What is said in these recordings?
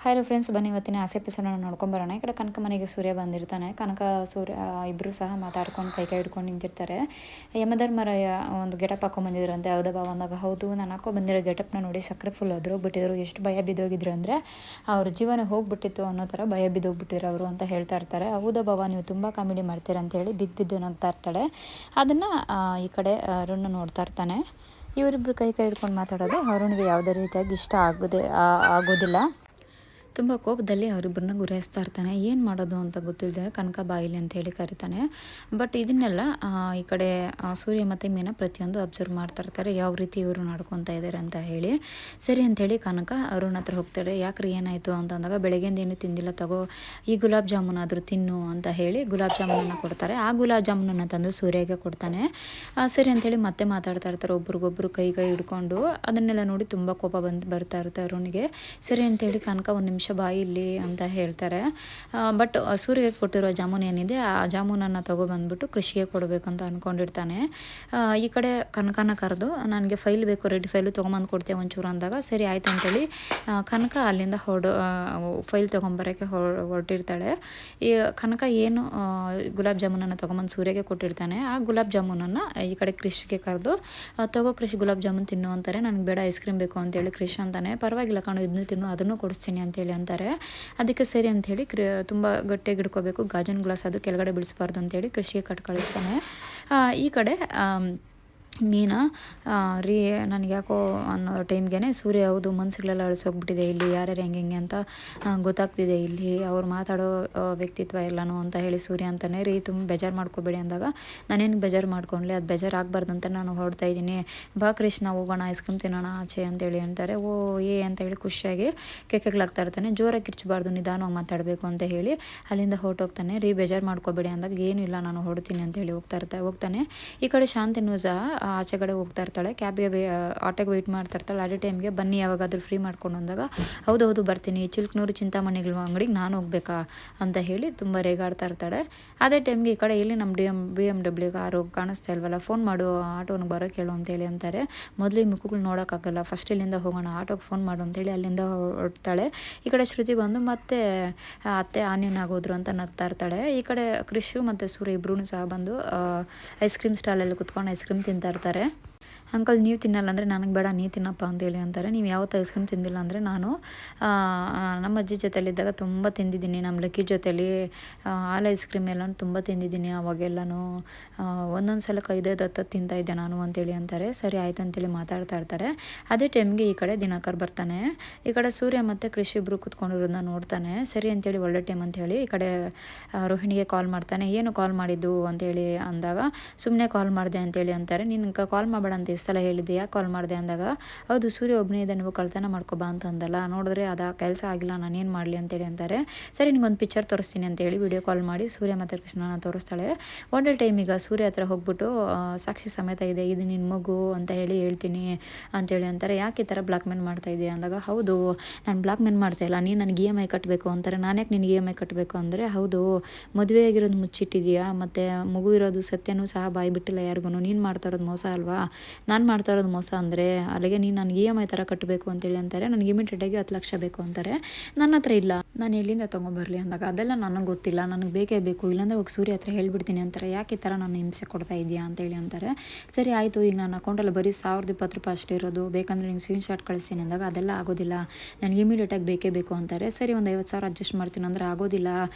Hello friends, ಬನ್ನಿ ಇವತ್ತಿನ ಎಪಿಸೋಡನ್ನು ನೋಡ್ಕೊಂಬರೋಣ. ಈ ಕಡೆ ಕನಕ ಮನೆಗೆ ಸೂರ್ಯ ಬಂದಿರ್ತಾನೆ. ಕನಕ ಸೂರ್ಯ ಇಬ್ಬರು ಸಹ ಮಾತಾಡ್ಕೊಂಡು ಕೈ ಹಿಡ್ಕೊಂಡು ನಿಂತಿರ್ತಾರೆ. ಯಮಧರ್ಮರಾಯ ಒಂದು ಗೆಟಪ್ ಹಾಕೊಂಡ್ಬಂದಿದ್ರಂತೆ. ಹೌದಾ ಬಾವ ಅಂದಾಗ, ಹೌದು ನಾನು ಹಾಕೋ ಬಂದಿರೋ ಗೆಟಪ್ನ ನೋಡಿ ಸಕ್ಕರೆ ಫುಲ್ ಹೋಗ್ಬಿಟ್ಟಿದ್ರು. ಎಷ್ಟು ಭಯ ಬಿದ್ದೋಗಿದ್ರು ಅಂದರೆ ಅವ್ರ ಜೀವನ ಹೋಗ್ಬಿಟ್ಟಿತ್ತು ಅನ್ನೋ ಥರ ಭಯ ಬಿದ್ದೋಗ್ಬಿಟ್ಟಿದ್ರು ಅವರು ಅಂತ ಹೇಳ್ತಾ ಇರ್ತಾರೆ. ಹೌದಾ ಬಾವ, ನೀವು ತುಂಬ ಕಾಮಿಡಿ ಮಾಡ್ತೀರಾ ಅಂತ ಹೇಳಿ ಬಿದ್ದು ನಗ್ತಾ ಇರ್ತಾಳೆ. ಅದನ್ನು ಈ ಕಡೆ ಅರುಣ್ ನೋಡ್ತಾ ಇರ್ತಾನೆ. ಇವರಿಬ್ಬರು ಕೈ ಹಿಡ್ಕೊಂಡು ಮಾತಾಡೋದು ಅರುಣ್ಗೆ ಯಾವುದೇ ರೀತಿಯಾಗಿ ಇಷ್ಟ ಆಗೋದಿಲ್ಲ. ತುಂಬ ಕೋಪದಲ್ಲಿ ಅವರಿಬ್ಬರನ್ನ ಗುರಾಯಿಸ್ತಾ ಇರ್ತಾನೆ. ಏನು ಮಾಡೋದು ಅಂತ ಗೊತ್ತಿಲ್ಲದೆ ಕನಕ ಬಾಯಿಲಿ ಅಂತ ಹೇಳಿ ಕರಿತಾನೆ. ಬಟ್ ಇದನ್ನೆಲ್ಲ ಈ ಕಡೆ ಸೂರ್ಯ ಮತ್ತು ಮೀನಾ ಪ್ರತಿಯೊಂದು ಅಬ್ಸರ್ವ್ ಮಾಡ್ತಾ ಇರ್ತಾರೆ, ಯಾವ ರೀತಿ ಇವರು ನಡ್ಕೊತಾ ಇದ್ದಾರೆ ಅಂತ ಹೇಳಿ. ಸರಿ ಅಂಥೇಳಿ ಕನಕ ಅರುಣ್ ಹತ್ರ ಹೋಗ್ತಾಳೆ. ಯಾಕ್ರಿ ಏನಾಯಿತು ಅಂತಂದಾಗ, ಬೆಳಗ್ಗೆಯಿಂದ ಏನು ತಿಂದಿಲ್ಲ, ತಗೋ ಈ ಗುಲಾಬ್ ಜಾಮೂನ್ ಆದರೂ ತಿನ್ನು ಅಂತ ಹೇಳಿ ಗುಲಾಬ್ ಜಾಮೂನನ್ನು ಕೊಡ್ತಾರೆ. ಆ ಗುಲಾಬ್ ಜಾಮೂನನ್ನು ತಂದು ಸೂರ್ಯಗೆ ಕೊಡ್ತಾನೆ. ಸರಿ ಅಂಥೇಳಿ ಮತ್ತೆ ಮಾತಾಡ್ತಾ ಇರ್ತಾರೆ ಒಬ್ರಿಗೊಬ್ರು ಕೈ ಹಿಡ್ಕೊಂಡು. ಅದನ್ನೆಲ್ಲ ನೋಡಿ ತುಂಬ ಕೋಪ ಬರ್ತಾ ಇರುತ್ತೆ ಅರುಣ್ಗೆ. ಸರಿ ಅಂಥೇಳಿ ಕನಕ ಒಂದು ನಿಮಿಷ ಬಾಯಿಲಿ ಅಂತ ಹೇಳ್ತಾರೆ. ಬಟ್ ಸೂರ್ಯಗೆ ಕೊಟ್ಟಿರೋ ಜಾಮೂನ್ ಏನಿದೆ ಆ ಜಾಮೂನನ್ನು ತೊಗೊಬಂದ್ಬಿಟ್ಟು ಕೃಷಿಗೆ ಕೊಡಬೇಕು ಅಂತ ಅಂದ್ಕೊಂಡಿರ್ತಾನೆ. ಈ ಕಡೆ ಕನಕನ ಕರೆದು, ನನಗೆ ಫೈಲ್ ಬೇಕು, ರೆಡಿ ಫೈಲು ತೊಗೊಂಬಂದು ಕೊಡ್ತೇವೆ ಒಂಚೂರು ಅಂದಾಗ, ಸರಿ ಆಯ್ತು ಅಂತೇಳಿ ಕನಕ ಅಲ್ಲಿಂದ ಫೈಲ್ ತೊಗೊಂಬರೋಕ್ಕೆ ಹೊರಟಿರ್ತಾಳೆ. ಈ ಕನಕ ಏನು ಗುಲಾಬ್ ಜಾಮೂನನ್ನು ತೊಗೊಂಬಂದು ಸೂರ್ಯಗೆ ಕೊಟ್ಟಿರ್ತಾನೆ, ಆ ಗುಲಾಬ್ ಜಾಮೂನನ್ನು ಈ ಕಡೆ ಕೃಷಿಗೆ ಕರೆದು, ತಗೋ ಕೃಷಿ ಗುಲಾಬ್ ಜಾಮೂನ್ ತಿನ್ನು ಅಂತಾರೆ. ನನಗೆ ಬೇಡ, ಐಸ್ ಕ್ರೀಮ್ ಬೇಕು ಅಂತೇಳಿ ಕೃಷಿ ಅಂತಾನೆ. ಪರವಾಗಿಲ್ಲ ಕಾಣು, ಇದನ್ನು ತಿನ್ನು, ಅದನ್ನು ಕೊಡಿಸ್ತೀನಿ ಅಂತೇಳಿ ಅಂತಾರೆ. ಅದಕ್ಕೆ ಸರಿ ಅಂಥೇಳಿ ತುಂಬ ಗಟ್ಟಿಯಾಗಿ ಹಿಡ್ಕೋಬೇಕು, ಗಾಜನ್ ಗ್ಲಾಸ್ ಅದು ಕೆಳಗಡೆ ಬಿಡಿಸ್ಬಾರ್ದು ಅಂತೇಳಿ ಕೃಷಿಗೆ ಕಳಿಸ್ತಾನೆ. ಈ ಕಡೆ ಮೀನಾ ರೀ ನನಗೆ ಯಾಕೋ ಅನ್ನೋ ಟೈಮ್ಗೆ ಸೂರ್ಯ, ಹೌದು ಮನಸ್ಸುಗಳೆಲ್ಲ ಅಳಿಸೋಗ್ಬಿಟ್ಟಿದೆ, ಇಲ್ಲಿ ಯಾರ್ಯಾರು ಹೆಂಗೆ ಅಂತ ಗೊತ್ತಾಗ್ತಿದೆ, ಇಲ್ಲಿ ಅವ್ರು ಮಾತಾಡೋ ವ್ಯಕ್ತಿತ್ವ ಎಲ್ಲನೂ ಅಂತ ಹೇಳಿ ಸೂರ್ಯ ಅಂತಾನೆ. ರೀ ತುಂಬ ಬೇಜಾರು ಮಾಡ್ಕೋಬೇಡಿ ಅಂದಾಗ, ನಾನೇನು ಬೇಜಾರು ಮಾಡ್ಕೊಂಡ್ಲಿ, ಅದು ಬೇಜಾರು ಆಗಬಾರ್ದು ಅಂತ ನಾನು ಹೊರಡ್ತಾ ಇದ್ದೀನಿ, ಬಾ ಕೃಷ್ಣ ಹೋಗೋಣ ಐಸ್ ಕ್ರೀಮ್ ತಿನ್ನೋಣ ಆಚೆ ಅಂತೇಳಿ ಅಂತಾರೆ. ಓ ಅಂತೇಳಿ ಖುಷಿಯಾಗಿ ಕೆಕ್ಕೆಗಳಾಗ್ತಾ ಇರ್ತಾನೆ. ಜೋರಾಗಿ ಕಿರ್ಚಬಾರ್ದು, ನಿಧಾನವಾಗಿ ಮಾತಾಡಬೇಕು ಅಂತ ಹೇಳಿ ಅಲ್ಲಿಂದ ಹೊರಟೋಗ್ತಾನೆ. ರೀ ಬೇಜಾರು ಮಾಡ್ಕೋಬೇಡಿ ಅಂದಾಗ, ಏನೂ ಇಲ್ಲ ನಾನು ಹೊಡ್ತೀನಿ ಅಂತೇಳಿ ಹೋಗ್ತಾನೆ. ಈ ಕಡೆ ಶಾಂತಿನೂ ಸಹ ಆಚೆ ಕಡೆ ಹೋಗ್ತಾ ಇರ್ತಾಳೆ. ಕ್ಯಾಬ್ಗೆ ಆಟೋಗೆ ವೆಯ್ಟ್ ಮಾಡ್ತಾ ಇರ್ತಾಳೆ. ಅದೇ ಟೈಮ್ಗೆ ಬನ್ನಿ ಯಾವಾಗಾದ್ರೂ ಫ್ರೀ ಮಾಡ್ಕೊಂಡು ಅಂದಾಗ, ಹೌದೌದು ಬರ್ತೀನಿ, ಚಿಲ್ಕನೂರು ಚಿಂತಾಮಣಿಗಳ ಅಂಗಡಿಗೆ ನಾನು ಹೋಗ್ಬೇಕಾ ಅಂತ ಹೇಳಿ ತುಂಬ ರೇಗಾಡ್ತಾ ಇರ್ತಾಳೆ. ಅದೇ ಟೈಮ್ಗೆ ಈ ಕಡೆ ಇಲ್ಲಿ ನಮ್ಮ BMW ಕಾರು ಕಾಣಿಸ್ತಾ ಇಲ್ವಲ್ಲ, ಫೋನ್ ಮಾಡು ಆಟೋನಿಗೆ ಬರೋಕ್ಕೆ ಹೇಳು ಅಂತೇಳಿ ಅಂತಾರೆ. ಮೊದಲು ಈ ಮುಖಗಳು ನೋಡೋಕ್ಕಾಗಲ್ಲ, ಫಸ್ಟ್ ಇಲ್ಲಿಂದ ಹೋಗೋಣ, ಆಟೋಗೆ ಫೋನ್ ಮಾಡು ಅಂತೇಳಿ ಅಲ್ಲಿಂದ ಹೊರಡ್ತಾಳೆ. ಈ ಕಡೆ ಶ್ರುತಿ ಬಂದು ಮತ್ತೆ ಅತ್ತೆ ಆನ್ಯನ್ ಆಗೋದ್ರು ಅಂತ ನಗ್ತಾ ಇರ್ತಾಳೆ. ಈ ಕಡೆ ಕೃಷಿ ಮತ್ತು ಸೂರ್ಯ ಇಬ್ಬರೂ ಸಹ ಬಂದು ಐಸ್ ಕ್ರೀಮ್ ಸ್ಟಾಲಲ್ಲಿ ಕುತ್ಕೊಂಡು ಐಸ್ ಕ್ರೀಮ್ ತಿಂತಾ ಇರ್ತಾರೆ. ಅಂಕಲ್ ನೀವು ತಿನ್ನಲ್ಲ ಅಂದರೆ ನನಗೆ ಬೇಡ, ನೀ ತಿನ್ನಪ್ಪ ಅಂತೇಳಿ ಅಂತಾರೆ. ನೀವು ಯಾವತ್ತು ಐಸ್ ಕ್ರೀಮ್ ತಿಂದಿಲ್ಲ ಅಂದರೆ, ನಾನು ನಮ್ಮ ಅಜ್ಜಿ ಜೊತೆಲಿದ್ದಾಗ ತುಂಬ ತಿಂದಿದ್ದೀನಿ, ನಮ್ಮ ಲಕ್ಕಿ ಜೊತೆಲಿ ಹಾಲು ಐಸ್ ಕ್ರೀಮ್ ಎಲ್ಲ ತುಂಬ ತಿಂದಿದ್ದೀನಿ, ಅವಾಗೆಲ್ಲನೂ ಒಂದೊಂದು ಸಲಕ್ಕೆ 5-10 ತಿಂತಾಯಿದ್ದೆ ನಾನು ಅಂತೇಳಿ ಅಂತಾರೆ. ಸರಿ ಆಯಿತು ಅಂತೇಳಿ ಮಾತಾಡ್ತಾ ಇರ್ತಾರೆ. ಅದೇ ಟೈಮ್ಗೆ ಈ ಕಡೆ ದಿನಕರ್ ಬರ್ತಾನೆ. ಈ ಕಡೆ ಸೂರ್ಯ ಮತ್ತು ಕೃಷಿ ಇಬ್ಬರು ಕುತ್ಕೊಂಡಿರೋದನ್ನ ನೋಡ್ತಾನೆ. ಸರಿ ಅಂತೇಳಿ ಒಳ್ಳೆ ಟೈಮ್ ಅಂತೇಳಿ ಈ ಕಡೆ ರೋಹಿಣಿಗೆ ಕಾಲ್ ಮಾಡ್ತಾನೆ. ಏನು ಕಾಲ್ ಮಾಡಿದ್ದು ಅಂತೇಳಿ ಅಂದಾಗ, ಸುಮ್ಮನೆ ಕಾಲ್ ಮಾಡಿದೆ ಅಂತೇಳಿ ಅಂತಾರೆ. ನಿನ್ಗೆ ಕಾಲ್ ಮಾಡಬೇಡ ಅಂತ ಎಷ್ಟು ಸಲ ಹೇಳಿದ್ದೆ, ಯಾಕೆ ಕಾಲ್ ಮಾಡಿದೆ ಅಂದಾಗ, ಹೌದು ಸೂರ್ಯ ಒಬ್ಬನೇ ಇದೆ, ನೀವು ಕಳ್ತನ ಮಾಡ್ಕೊಬಾ ಅಂತ ಅಂದಲ್ಲ, ನೋಡಿದ್ರೆ ಅದು ಕೆಲಸ ಆಗಿಲ್ಲ, ನಾನೇನು ಮಾಡಲಿ ಅಂತೇಳಿ ಅಂತಾರೆ. ಸರಿ ನಿಂಗೊಂದು ಪಿಕ್ಚರ್ ತೋರಿಸ್ತೀನಿ ಅಂತೇಳಿ ವಿಡಿಯೋ ಕಾಲ್ ಮಾಡಿ ಸೂರ್ಯ ಮತ್ತು ಕೃಷ್ಣನ ತೋರಿಸ್ತಾಳೆ. ಒಳ್ಳೆ ಟೈಮಿಗೆ ಸೂರ್ಯ ಹತ್ರ ಹೋಗ್ಬಿಟ್ಟು, ಸಾಕ್ಷಿ ಸಮೇತ ಇದೆ, ಇದು ನಿನ್ನ ಮಗು ಅಂತ ಹೇಳಿ ಹೇಳ್ತೀನಿ ಅಂತೇಳಿ ಅಂತಾರೆ. ಯಾಕೆ ಈ ಥರ ಬ್ಲಾಕ್ ಮೇಲ್ ಮಾಡ್ತಾ ಇದೆಯಾ ಅಂದಾಗ, ಹೌದು ನಾನು ಬ್ಲಾಕ್ ಮೇಲ್ ಮಾಡ್ತಾ ಇಲ್ಲ, ನೀನು ನನಗೆ EMI ಕಟ್ಟಬೇಕು ಅಂತಾರೆ. ನಾನ್ಯಾಕೆ ನಿನಗೆ EMI ಕಟ್ಟಬೇಕು ಅಂದರೆ, ಹೌದು ಮದುವೆ ಆಗಿರೋದು ಮುಚ್ಚಿಟ್ಟಿದೆಯಾ, ಮತ್ತು ಮಗು ಇರೋದು ಸತ್ಯನೂ ಸಹ ಬಾಯಿ ಬಿಟ್ಟಿಲ್ಲ ಯಾರಿಗೂ, ನೀನು ಮಾಡ್ತಾ ಇರೋದು ಮೋಸ ಅಲ್ವಾ, ನಾನು ಮಾಡ್ತಾ ಇರೋದು ಮೋಸ ಅಂದರೆ ಅಲ್ಲಿಗೆ ನೀನು ನನಗೆ EMI ಥರ ಕಟ್ಟಬೇಕು ಅಂತೇಳಿ ಅಂತಾರೆ. ನನಗೆ ಇಮಿಡಿಯೇಟಾಗಿ 10 ಲಕ್ಷ ಬೇಕು ಅಂತಾರೆ. ನನ್ನ ಹತ್ರ ಇಲ್ಲ, ನಾನು ಎಲ್ಲಿಂದ ತೊಗೊಂಬರಲಿ ಅಂದಾಗ, ಅದೆಲ್ಲ ನನಗೆ ಗೊತ್ತಿಲ್ಲ, ನನಗೆ ಬೇಕೇ ಬೇಕು, ಇಲ್ಲಾಂದರೆ ಹೋಗಿ ಸೂರ್ಯ ಹತ್ರ ಹೇಳ್ಬಿಡ್ತೀನಿ ಅಂತಾರೆ. ಯಾಕೆ ಈ ಥರ ನಾನು ಹಿಂಸೆ ಕೊಡ್ತಾ ಇದೆಯಾ ಅಂತೇಳಿ ಅಂತಾರೆ. ಸರಿ ಆಯಿತು, ಈಗ ನನ್ನ ಅಕೌಂಟಲ್ಲಿ ಬರೀ 1020 ರೂಪಾಯಿ ಅಷ್ಟೇ ಇರೋದು, ಬೇಕಂದರೆ ನಿಂಗೆ ಸ್ಕ್ರೀನ್ಶಾಟ್ ಕಳಿಸ್ತೀನಿ ಅಂದಾಗ, ಅದೆಲ್ಲ ಆಗೋದಿಲ್ಲ, ನನಗೆ ಇಮಿಡಿಯೇಟಾಗಿ ಬೇಕೇ ಬೇಕು ಅಂತಾರೆ. ಸರಿ ಒಂದು 50,000 ಅಡ್ಜಸ್ಟ್ ಮಾಡ್ತೀನಿ ಅಂದರೆ, ಆಗೋದಿಲ್ಲ,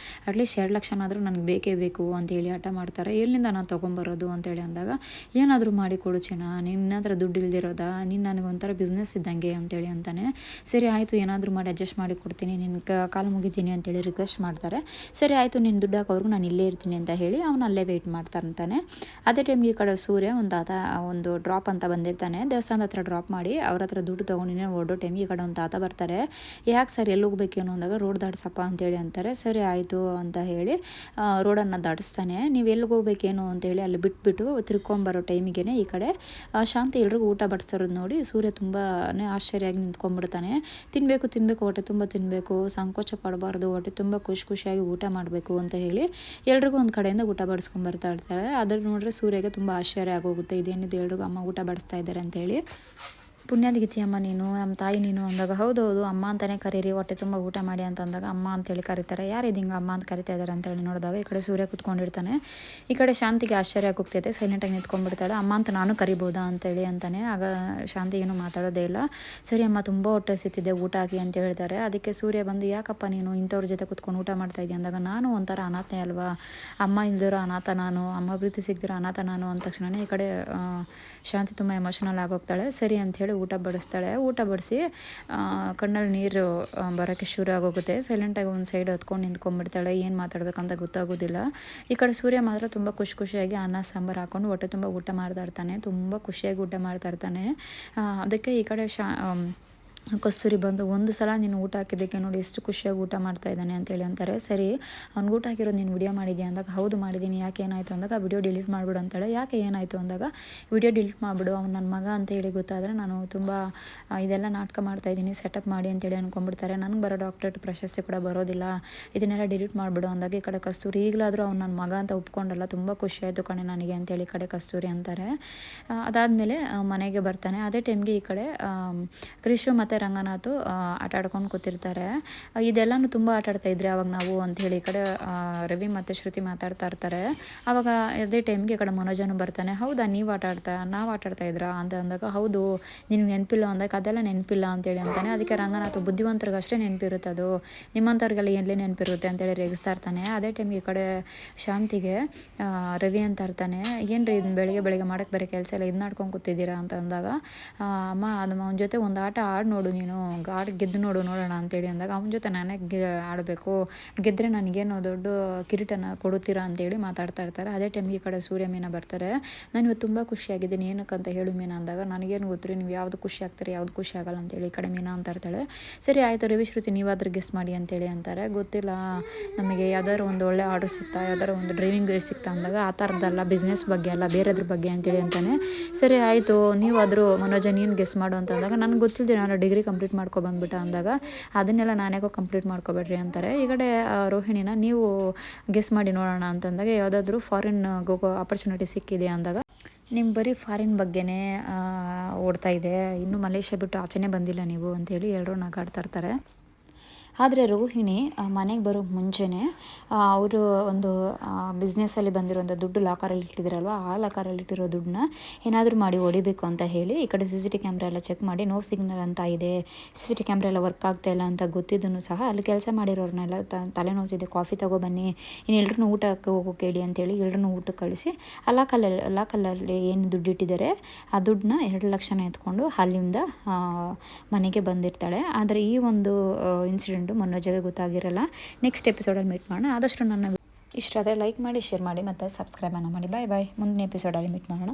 ಅಟ್ಲೀಸ್ಟ್ 2 ಲಕ್ಷನಾದರೂ ನನಗೆ ಬೇಕೇ ಬೇಕು ಅಂತೇಳಿ ಹಠ ಮಾಡ್ತಾರೆ. ಎಲ್ಲಿಂದ ನಾನು ತೊಗೊಂಬರೋದು ಅಂತೇಳಿ ಅಂದಾಗ, ಏನಾದರೂ ಮಾಡಿ ಕೊಡು ಚಿನ್ನ, ನಿನ್ನ ಹತ್ರ ದುಡ್ಡು ಇಲ್ದಿರೋದಾ, ನೀನು ನನಗೆ ಒಂಥರ ಬಿಸ್ನೆಸ್ ಇದ್ದಂಗೆ ಅಂತೇಳಿ ಅಂತಾನೆ. ಸರಿ ಆಯಿತು, ಏನಾದರೂ ಮಾಡಿ ಅಡ್ಜಸ್ಟ್ ಮಾಡಿ ಕೊಡ್ತೀನಿ, ನಿನ್ನ ಕಾಲು ಮುಗಿತೀನಿ ಅಂತೇಳಿ ರಿಕ್ವೆಸ್ಟ್ ಮಾಡ್ತಾರೆ. ಸರಿ ಆಯಿತು, ನಿನ್ನ ದುಡ್ಡು ಹಾಕೋರ್ಗು ನಾನು ಇಲ್ಲೇ ಇರ್ತೀನಿ ಅಂತ ಹೇಳಿ ಅವನು ಅಲ್ಲೇ ವೆಯ್ಟ್ ಮಾಡ್ತಾ ಇರ್ತಾನೆ. ಅದೇ ಟೈಮ್ಗೆ ಈ ಕಡೆ ಸೂರ್ಯ ಒಂದು ಡ್ರಾಪ್ ಅಂತ ಬಂದಿರ್ತಾನೆ. ದೇವಸ್ಥಾನದ ಹತ್ರ ಡ್ರಾಪ್ ಮಾಡಿ ಅವ್ರ ಹತ್ರ ದುಡ್ಡು ತೊಗೊಂಡಿನೇ ಹೊರಡೋ ಟೈಮ್ಗೆ ಈ ಕಡೆ ಒಂದು ತಾತ ಬರ್ತಾರೆ. ಯಾಕೆ ಸರ್ ಎಲ್ಲಿ ಹೋಗ್ಬೇಕೇನು ಅಂದಾಗ, ರೋಡ್ ದಾಟ್ಸಪ್ಪ ಅಂತೇಳಿ ಅಂತಾರೆ. ಸರಿ ಆಯಿತು ಅಂತ ಹೇಳಿ ರೋಡನ್ನು ದಾಟಿಸ್ತಾನೆ. ನೀವು ಎಲ್ಲಿಗೆ ಹೋಗ್ಬೇಕೇನು ಅಂತೇಳಿ ಅಲ್ಲಿ ಬಿಟ್ಬಿಟ್ಟು ತಿರ್ಕೊಂಬರೋ ಟೈಮಿಗೆ ಈ ಕಡೆ ಶಾಂತಿ ಎಲ್ರಿಗೂ ಊಟ ಬಡಿಸೋದು ನೋಡಿ ಸೂರ್ಯ ತುಂಬಾ ಆಶ್ಚರ್ಯವಾಗಿ ನಿಂತ್ಕೊಂಡ್ಬಿಡ್ತಾನೆ. ತಿನ್ನಬೇಕು ಹೊಟ್ಟೆ ತುಂಬ ತಿನ್ನಬೇಕು, ಸಂಕೋಚ ಪಡಬಾರ್ದು, ಹೊಟ್ಟೆ ತುಂಬ ಖುಷಿಯಾಗಿ ಊಟ ಮಾಡಬೇಕು ಅಂತ ಹೇಳಿ ಎಲ್ರಿಗೂ ಒಂದು ಕಡೆಯಿಂದ ಊಟ ಬಡಿಸ್ಕೊಂಬರ್ತಾ ಇರ್ತಾಳೆ. ಅದ್ರ ನೋಡ್ರೆ ಸೂರ್ಯಗೆ ತುಂಬ ಆಶ್ಚರ್ಯ ಆಗೋಗುತ್ತೆ, ಇದೇನಿದು ಎಲ್ರಿಗೂ ಅಮ್ಮ ಊಟ ಬಡಿಸ್ತಾ ಇದ್ದಾರೆ ಅಂತೇಳಿ. ಪುಣ್ಯಾದ್ಗಿತಿ ಅಮ್ಮ ನೀನು, ನಮ್ಮ ತಾಯಿ ನೀನು ಅಂದಾಗ ಹೌದೌದು ಅಮ್ಮ ಅಂತಲೇ ಕರೀರಿ, ಹೊಟ್ಟೆ ತುಂಬ ಊಟ ಮಾಡಿ ಅಂತ ಅಂದಾಗ ಅಮ್ಮ ಅಂತೇಳಿ ಕರೀತಾರೆ. ಯಾರಿದು ಹಿಂಗೆ ಅಮ್ಮ ಅಂತ ಕರಿತಾ ಇದ್ದಾರೆ ಅಂತೇಳಿ ನೋಡಿದಾಗ ಈ ಕಡೆ ಸೂರ್ಯ ಕೂತ್ಕೊಂಡಿರ್ತಾನೆ. ಈ ಕಡೆ ಶಾಂತಿಗೆ ಆಶ್ಚರ್ಯ ಆಗೋಗ್ತೈತೆ, ಸೈಲೆಂಟಾಗಿ ನಿಂತ್ಕೊಂಡ್ಬಿಡ್ತಾಳೆ. ಅಮ್ಮ ಅಂತ ನಾನು ಕರಿಬೋದಾ ಅಂತೇಳಿ ಅಂತಾನೆ. ಆಗ ಶಾಂತಿ ಏನು ಮಾತಾಡೋದೇ ಇಲ್ಲ. ಸರಿ ಅಮ್ಮ ತುಂಬ ಹೊಟ್ಟೆ ಹಸಿತಿದೆ, ಊಟ ಹಾಕಿ ಅಂತ ಹೇಳ್ತಾರೆ. ಅದಕ್ಕೆ ಸೂರ್ಯ ಬಂದು ಯಾಕಪ್ಪ ನೀನು ಇಂಥವ್ರ ಜೊತೆ ಕೂತ್ಕೊಂಡು ಊಟ ಮಾಡ್ತಾ ಇದೆಯಾ ಅಂದಾಗ ನಾನು ಒಂಥರ ಅನಾಥನೇ ಅಲ್ವಾ, ಅಮ್ಮ ಇಲ್ದಿರೋ ಅನಾಥ ನಾನು, ಅಮ್ಮ ಪ್ರೀತಿ ಸಿಗ್ದಿರೋ ಅನಾಥ ನಾನು ಅಂದ ತಕ್ಷಣ ಈ ಕಡೆ ಶಾಂತಿ ತುಂಬ ಎಮೋಷನಲ್ ಆಗೋಗ್ತಾಳೆ. ಸರಿ ಅಂಥೇಳಿ ಊಟ ಬಡಿಸ್ತಾಳೆ. ಊಟ ಬಡಿಸಿ ಕಣ್ಣಲ್ಲಿ ನೀರು ಬರೋಕ್ಕೆ ಶುರು ಆಗೋಗುತ್ತೆ. ಸೈಲೆಂಟಾಗಿ ಒಂದು ಸೈಡ್ ಹೊತ್ಕೊಂಡು ನಿಂತ್ಕೊಂಡ್ಬಿಡ್ತಾಳೆ. ಏನು ಮಾತಾಡ್ಬೇಕಂತ ಗೊತ್ತಾಗೋದಿಲ್ಲ. ಈ ಕಡೆ ಸೂರ್ಯ ಮಾತ್ರ ತುಂಬ ಖುಷಿಯಾಗಿ ಅನ್ನ ಸಾಂಬಾರು ಹಾಕ್ಕೊಂಡು ಹೊಟ್ಟೆ ತುಂಬ ಊಟ ಮಾಡ್ತಾ ಇರ್ತಾನೆ. ತುಂಬ ಖುಷಿಯಾಗಿ ಊಟ ಮಾಡ್ತಾ ಇರ್ತಾನೆ. ಅದಕ್ಕೆ ಈ ಕಡೆ ಕಸ್ತೂರಿ ಬಂದು ಒಂದು ಸಲ ನೀನು ಊಟ ಹಾಕಿದ್ದಕ್ಕೆ ನೋಡಿ ಎಷ್ಟು ಖುಷಿಯಾಗಿ ಊಟ ಮಾಡ್ತಾ ಇದ್ದಾನೆ ಅಂತೇಳಿ ಅಂತಾರೆ. ಸರಿ ಅವ್ನಿಗೆ ಊಟ ಹಾಕಿರೋದು ನೀನು ವಿಡಿಯೋ ಮಾಡಿದ್ಯಾ ಅಂದಾಗ ಹೌದು ಮಾಡಿದ್ದೀನಿ, ಯಾಕೆ ಏನಾಯಿತು ಅಂದಾಗ ವಿಡಿಯೋ ಡಿಲೀಟ್ ಮಾಡಿಬಿಡು ಅಂತಾಳೆ. ಯಾಕೆ ಏನಾಯಿತು ಅಂದಾಗ ವಿಡಿಯೋ ಡಿಲೀಟ್ ಮಾಡಿಬಿಡು, ಅವ್ನು ನನ್ನ ಮಗ ಅಂತೇಳಿ ಗೊತ್ತಾದರೆ ನಾನು ತುಂಬ ಇದೆಲ್ಲ ನಾಟಕ ಮಾಡ್ತಾಯಿದ್ದೀನಿ, ಸೆಟಪ್ ಮಾಡಿ ಅಂತೇಳಿ ಅಂದ್ಕೊಂಡ್ಬಿಡ್ತಾರೆ. ನನಗೆ ಬರೋ ಡಾಕ್ಟರೇಟ್ ಪ್ರಶಸ್ತಿ ಕೂಡ ಬರೋದಿಲ್ಲ, ಇದನ್ನೆಲ್ಲ ಡಿಲೀಟ್ ಮಾಡಿಬಿಡು ಅಂದಾಗ ಈ ಕಡೆ ಕಸ್ತೂರಿ ಈಗಲಾದರೂ ಅವ್ನು ನನ್ನ ಮಗ ಅಂತ ಒಪ್ಕೊಂಡಲ್ಲ, ತುಂಬ ಖುಷಿ ಆಯಿತು ಕಣೆ ನನಗೆ ಅಂತೇಳಿ ಈ ಕಡೆ ಕಸ್ತೂರಿ ಅಂತಾರೆ. ಅದಾದಮೇಲೆ ಮನೆಗೆ ಬರ್ತಾನೆ. ಅದೇ ಟೈಮ್ಗೆ ಈ ಕಡೆ ಕ್ರಿಶು ಮತ್ತು ರಂಗನಾಥ್ ಆಟ ಆಡ್ಕೊಂಡು ಕೂತಿರ್ತಾರೆ. ಇದೆಲ್ಲನೂ ತುಂಬ ಆಟ ಆಡ್ತಾಯಿದ್ರಿ ಅವಾಗ ನಾವು ಅಂಥೇಳಿ ಈ ಕಡೆ ರವಿ ಮತ್ತು ಶ್ರುತಿ ಮಾತಾಡ್ತಾ ಇರ್ತಾರೆ. ಆವಾಗ ಅದೇ ಟೈಮ್ಗೆ ಈ ಕಡೆ ಮನೋಜನು ಬರ್ತಾನೆ. ಹೌದಾ ನಾವು ಆಟ ಆಡ್ತಾ ಇದ್ರಾ ಅಂತ ಅಂದಾಗ ಹೌದು ನಿನಗೆ ನೆನಪಿಲ್ಲ ಅಂದಾಗ ಅದೆಲ್ಲ ನೆನಪಿಲ್ಲ ಅಂತೇಳಿ ಅಂತಾನೆ. ಅದಕ್ಕೆ ರಂಗನಾಥ್ ಬುದ್ಧಿವಂತರಿಗೆ ಅಷ್ಟೇ ನೆನಪಿರುತ್ತೆ, ಅದು ನಿಮ್ಮಂಥವ್ರಿಗೆಲ್ಲ ಎಲ್ಲೇ ನೆನಪಿರುತ್ತೆ ಅಂತೇಳಿ ರೇಗಿಸ್ತಾ ಇರ್ತಾನೆ. ಅದೇ ಟೈಮ್ಗೆ ಈ ಕಡೆ ಶಾಂತಿಗೆ ರವಿ ಅಂತ ಇರ್ತಾನೆ. ಏನು ರೀ ಇದನ್ನ ಬೆಳಿಗ್ಗೆ ಮಾಡೋಕ್ಕೆ ಬೇರೆ ಕೆಲಸ ಎಲ್ಲ ಇದು ಮಾಡ್ಕೊಂಡು ಕೂತಿದ್ದೀರಾ ಅಂತ ಅಂದಾಗ ಅಮ್ಮ ಅದು ಅವನ ಜೊತೆ ಒಂದು ಆಟ ಆಡಿ ನೋಡು, ನೀನು ಗೆದ್ದು ನೋಡೋಣ ಅಂತೇಳಿ ಅಂದಾಗ ಅವನ ಜೊತೆ ನಾನೇ ಆಡಬೇಕು, ಗೆದ್ದರೆ ನನಗೇನೋ ದೊಡ್ಡ ಕಿರೀಟನ ಕೊಡುತ್ತೀರಾ ಅಂತೇಳಿ ಮಾತಾಡ್ತಾ ಇರ್ತಾರೆ. ಅದೇ ಟೈಮ್ಗೆ ಈ ಕಡೆ ಸೂರ್ಯ ಮೀನಾ ಬರ್ತಾರೆ. ನಾನು ಇವತ್ತು ತುಂಬ ಖುಷಿಯಾಗಿದ್ದೀನಿ, ಏನಕ್ಕಂತ ಹೇಳು ಮೀನಾ ಅಂದಾಗ ನನಗೇನು ಗೊತ್ತು ನೀವು ಯಾವುದು ಖುಷಿ ಆಗ್ತಾರೆ ಯಾವುದು ಖುಷಿ ಆಗಲ್ಲ ಅಂತೇಳಿ ಈ ಕಡೆ ಮೀನಾ ಅಂತ ಇರ್ತಾಳೆ. ಸರಿ ಆಯಿತು ರವಿ ಶ್ರುತಿ ನೀವಾದ್ರೂ ಗೆಸ್ಟ್ ಮಾಡಿ ಅಂತೇಳಿ ಅಂತಾರೆ. ಗೊತ್ತಿಲ್ಲ ನಮಗೆ ಯಾವ್ದಾದ್ರು ಒಂದು ಒಳ್ಳೆ ಆರ್ಡರ್ ಸಿಗ್ತಾ, ಯಾವ್ದಾದ್ರು ಒಂದು ಡ್ರೈವಿಂಗ್ ಸಿಗ್ತಾ ಅಂದಾಗ ಆ ಥರದ್ದಲ್ಲ, ಬಿಸ್ನೆಸ್ ಬಗ್ಗೆ ಅಲ್ಲ ಬೇರೆದ್ರ ಬಗ್ಗೆ ಅಂತೇಳಿ ಅಂತಾನೆ. ಸರಿ ಆಯಿತು ನೀವಾದರೂ ಮನೋಜ ನೀನು ಗೆಸ್ಟ್ ಮಾಡು ಅಂತ ಅಂದಾಗ ನನಗೆ ಗೊತ್ತಿಲ್ಲದೆ ನಾನು ಡಿಗ್ರಿ ಕಂಪ್ಲೀಟ್ ಮಾಡ್ಕೊಬಂದ್ಬಿಟ್ಟ ಅಂದಾಗ ಅದನ್ನೆಲ್ಲ ನಾನೇಗೋ ಕಂಪ್ಲೀಟ್ ಮಾಡ್ಕೊಬೇಡ್ರಿ ಅಂತಾರೆ. ಈ ಕಡೆ ರೋಹಿಣಿನ ನೀವು ಗೆಸ್ ಮಾಡಿ ನೋಡೋಣ ಅಂತಂದಾಗ ಯಾವುದಾದ್ರೂ ಫಾರಿನ್ ಹೋಗೋ ಆಪರ್ಚುನಿಟಿ ಸಿಕ್ಕಿದೆ ಅಂದಾಗ ನಿಮ್ಗೆ ಬರೀ ಫಾರಿನ್ ಬಗ್ಗೆನೇ ಓಡ್ತಾ ಇದೆ, ಇನ್ನೂ ಮಲೇಷ್ಯಾ ಬಿಟ್ಟು ಆಚೆನೇ ಬಂದಿಲ್ಲ ನೀವು ಅಂತೇಳಿ ಎಲ್ಲರೂ ನಗಾಡ್ತಾ ಇರ್ತಾರೆ. ಆದರೆ ರೋಹಿಣಿ ಮನೆಗೆ ಬರೋ ಮುಂಚೆನೇ ಅವರು ಒಂದು ಬಿಸ್ನೆಸ್ಸಲ್ಲಿ ಬಂದಿರೋಂಥ ದುಡ್ಡು ಲಾಕರಲ್ಲಿ ಇಟ್ಟಿದ್ರಲ್ವ, ಆ ಲಾಕರಲ್ಲಿ ಇಟ್ಟಿರೋ ದುಡ್ಡನ್ನ ಏನಾದರೂ ಮಾಡಿ ಹೊಡಿಬೇಕು ಅಂತ ಹೇಳಿ ಈ ಕಡೆ CCTV ಕ್ಯಾಮ್ರಾ ಎಲ್ಲ ಚೆಕ್ ಮಾಡಿ ನೋ ಸಿಗ್ನಲ್ ಅಂತ ಇದೆ, CCTV ಕ್ಯಾಮ್ರಾ ಎಲ್ಲ ವರ್ಕ್ ಆಗ್ತಾ ಇಲ್ಲ ಅಂತ ಗೊತ್ತಿದ್ದೂ ಸಹ ಅಲ್ಲಿ ಕೆಲಸ ಮಾಡಿರೋರ್ನೆಲ್ಲ ತಲೆನೋವ್ತಿದೆ, ಕಾಫಿ ತಗೊಬನ್ನಿ, ಇನ್ನು ಎಲ್ರೂ ಊಟಕ್ಕೆ ಹೋಗೋಕೆ ಹೇಳಿ ಅಂತೇಳಿ ಎಲ್ಲರೂ ಊಟಕ್ಕೆ ಕಳಿಸಿ ಆ ಲಾಕಲ್ಲಿ ಏನು ದುಡ್ಡು ಇಟ್ಟಿದ್ದಾರೆ ಆ ದುಡ್ಡನ್ನ 2 ಲಕ್ಷನ ಎತ್ಕೊಂಡು ಅಲ್ಲಿಂದ ಮನೆಗೆ ಬಂದಿರ್ತಾಳೆ. ಆದರೆ ಈ ಒಂದು ಇನ್ಸಿಡೆಂಟ್ ಮನೋಜಗೆ ಗೊತ್ತಾಗಿರಲ್ಲ. ನೆಕ್ಸ್ಟ್ ಎಪಿಸೋಡಲ್ಲಿ ಮೀಟ್ ಮಾಡೋಣ. ಆದಷ್ಟು ನನ್ನ ಇಷ್ಟ ಆದರೆ ಲೈಕ್ ಮಾಡಿ, ಶೇರ್ ಮಾಡಿ ಮತ್ತು ಸಬ್ಸ್ಕ್ರೈಬ್ ಮಾಡಿ. ಬಾಯ್ ಮುಂದಿನ ಎಪಿಸೋಡಲ್ಲಿ ಮೀಟ್ ಮಾಡೋಣ.